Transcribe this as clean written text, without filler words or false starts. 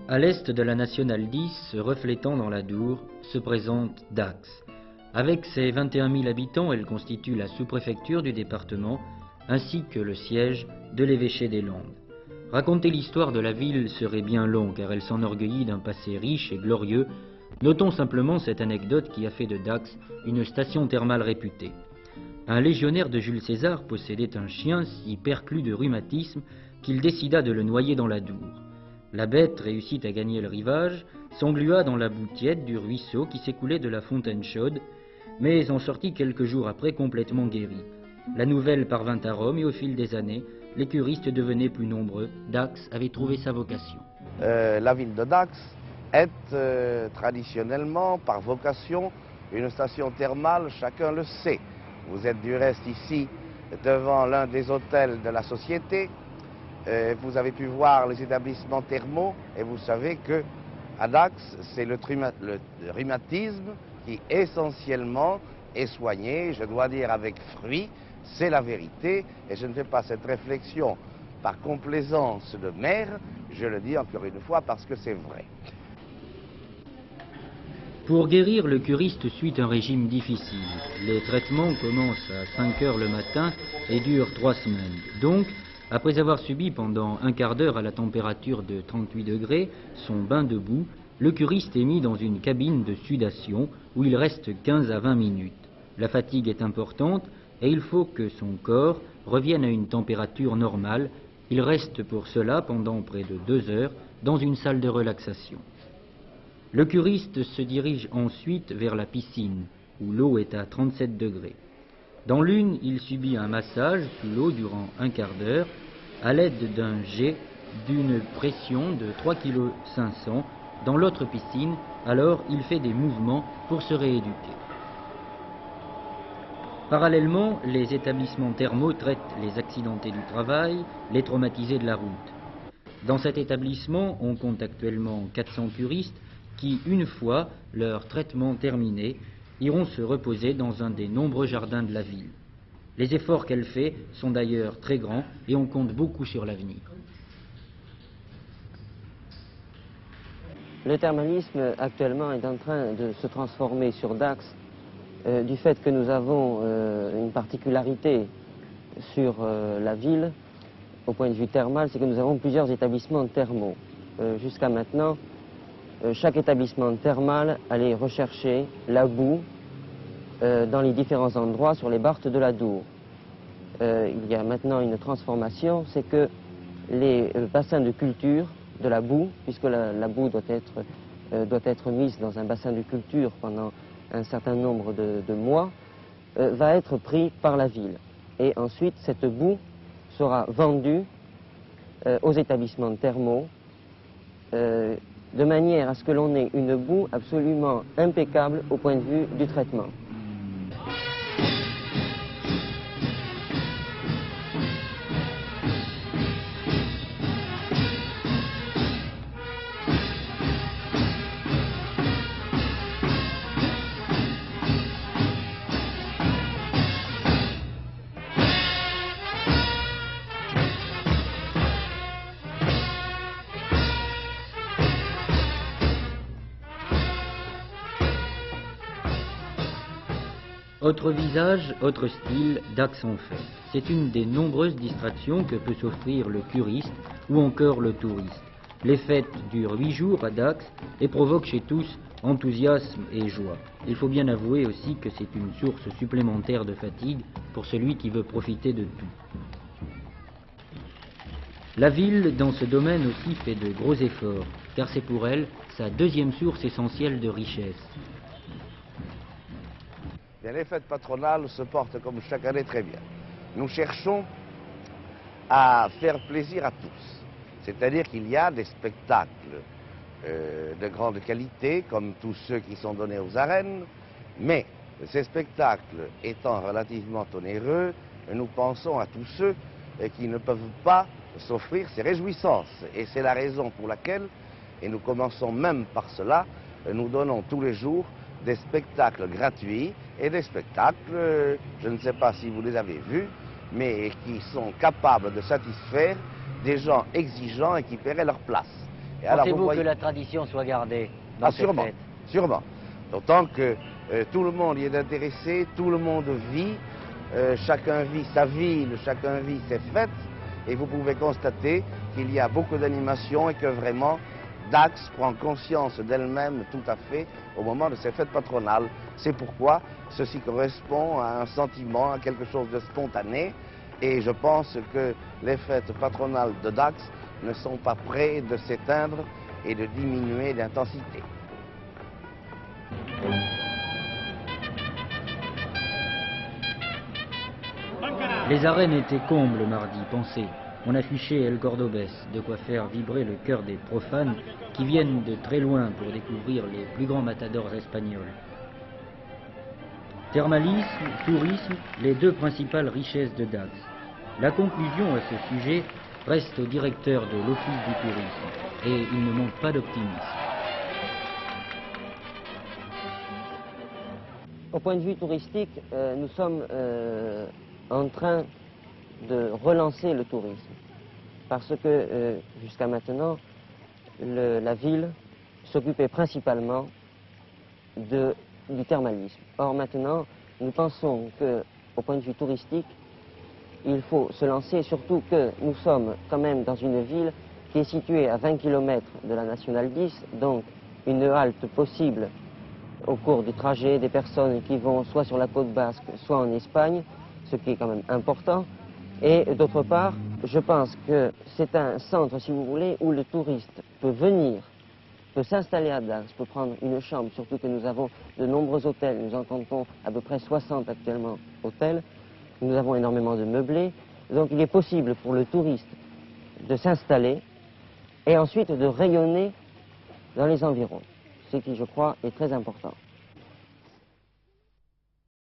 À l'est de la nationale 10, se reflétant dans la Dour, se présente Dax. Avec ses 21 000 habitants, elle constitue la sous-préfecture du département, ainsi que le siège de l'évêché des Landes. Raconter l'histoire de la ville serait bien long, car elle s'enorgueillit d'un passé riche et glorieux. Notons simplement cette anecdote qui a fait de Dax une station thermale réputée. Un légionnaire de Jules César possédait un chien si perclus de rhumatisme qu'il décida de le noyer dans la Dour. La bête réussit à gagner le rivage, s'englua dans la boue tiède du ruisseau qui s'écoulait de la fontaine chaude, mais en sortit quelques jours après complètement guéri. La nouvelle parvint à Rome et au fil des années, les curistes devenaient plus nombreux. Dax avait trouvé sa vocation. La ville de Dax est traditionnellement, par vocation, une station thermale, chacun le sait. Vous êtes du reste ici devant l'un des hôtels de la société. Vous avez pu voir les établissements thermaux et vous savez que à Dax, c'est le rhumatisme qui essentiellement est soigné, je dois dire avec fruit, c'est la vérité, et je ne fais pas cette réflexion par complaisance de maire, je le dis encore une fois parce que c'est vrai. Pour guérir, le curiste suit un régime difficile. Les traitements commencent à 5 heures le matin et durent 3 semaines. Donc, après avoir subi pendant un quart d'heure à la température de 38 degrés son bain de boue, le curiste est mis dans une cabine de sudation où il reste 15 à 20 minutes. La fatigue est importante et il faut que son corps revienne à une température normale. Il reste pour cela pendant près de 2 heures dans une salle de relaxation. Le curiste se dirige ensuite vers la piscine où l'eau est à 37 degrés. Dans l'une, il subit un massage sous l'eau durant un quart d'heure à l'aide d'un jet d'une pression de 3,5 kg. Dans l'autre piscine, alors, il fait des mouvements pour se rééduquer. Parallèlement, les établissements thermaux traitent les accidentés du travail, les traumatisés de la route. Dans cet établissement, on compte actuellement 400 curistes qui, une fois leur traitement terminé, iront se reposer dans un des nombreux jardins de la ville. Les efforts qu'elle fait sont d'ailleurs très grands et on compte beaucoup sur l'avenir. Le thermalisme actuellement est en train de se transformer sur Dax du fait que nous avons une particularité sur la ville au point de vue thermal, c'est que nous avons plusieurs établissements thermaux. Jusqu'à maintenant, chaque établissement thermal allait rechercher la boue dans les différents endroits sur les barthes de la Dour. Il y a maintenant une transformation, c'est que les bassins de culture de la boue, puisque la boue doit être mise dans un bassin de culture pendant un certain nombre de mois, va être pris par la ville. Et ensuite, cette boue sera vendue aux établissements thermaux de manière à ce que l'on ait une boue absolument impeccable au point de vue du traitement. Autre visage, autre style, Dax en fait. C'est une des nombreuses distractions que peut s'offrir le curiste ou encore le touriste. Les fêtes durent 8 jours à Dax et provoquent chez tous enthousiasme et joie. Il faut bien avouer aussi que c'est une source supplémentaire de fatigue pour celui qui veut profiter de tout. La ville, dans ce domaine aussi, fait de gros efforts, car c'est pour elle sa deuxième source essentielle de richesse. Les fêtes patronales se portent comme chaque année très bien. Nous cherchons à faire plaisir à tous. C'est-à-dire qu'il y a des spectacles de grande qualité, comme tous ceux qui sont donnés aux arènes, mais ces spectacles étant relativement onéreux, nous pensons à tous ceux qui ne peuvent pas s'offrir ces réjouissances. Et c'est la raison pour laquelle, et nous commençons même par cela, nous donnons tous les jours des spectacles gratuits et des spectacles, je ne sais pas si vous les avez vus, mais qui sont capables de satisfaire des gens exigeants et qui paieraient leur place. Et alors, vous Pensez-vous voyez- que la tradition soit gardée dans ces sûrement, fêtes? sûrement. D'autant que tout le monde y est intéressé, tout le monde vit, chacun vit sa ville, chacun vit ses fêtes, et vous pouvez constater qu'il y a beaucoup d'animation et que vraiment Dax prend conscience d'elle-même tout à fait au moment de ses fêtes patronales. C'est pourquoi ceci correspond à un sentiment, à quelque chose de spontané, et je pense que les fêtes patronales de Dax ne sont pas près de s'éteindre et de diminuer d'intensité. Les arènes étaient combles mardi, pensez. On affichait El Cordobès, de quoi faire vibrer le cœur des profanes qui viennent de très loin pour découvrir les plus grands matadors espagnols. Thermalisme, tourisme, les deux principales richesses de Dax. La conclusion à ce sujet reste au directeur de l'Office du tourisme, et il ne manque pas d'optimisme. Au point de vue touristique, nous sommes en train de relancer le tourisme. Parce que jusqu'à maintenant, la ville s'occupait principalement du thermalisme. Or maintenant, nous pensons qu'au point de vue touristique, il faut se lancer, surtout que nous sommes quand même dans une ville qui est située à 20 km de la Nationale 10, donc une halte possible au cours du trajet des personnes qui vont soit sur la côte basque, soit en Espagne, ce qui est quand même important. Et d'autre part, je pense que c'est un centre, si vous voulez, où le touriste peut venir, peut s'installer à Dax, peut prendre une chambre, surtout que nous avons de nombreux hôtels, nous en comptons à peu près 60 actuellement hôtels, nous avons énormément de meublés, donc il est possible pour le touriste de s'installer et ensuite de rayonner dans les environs, ce qui, je crois, est très important.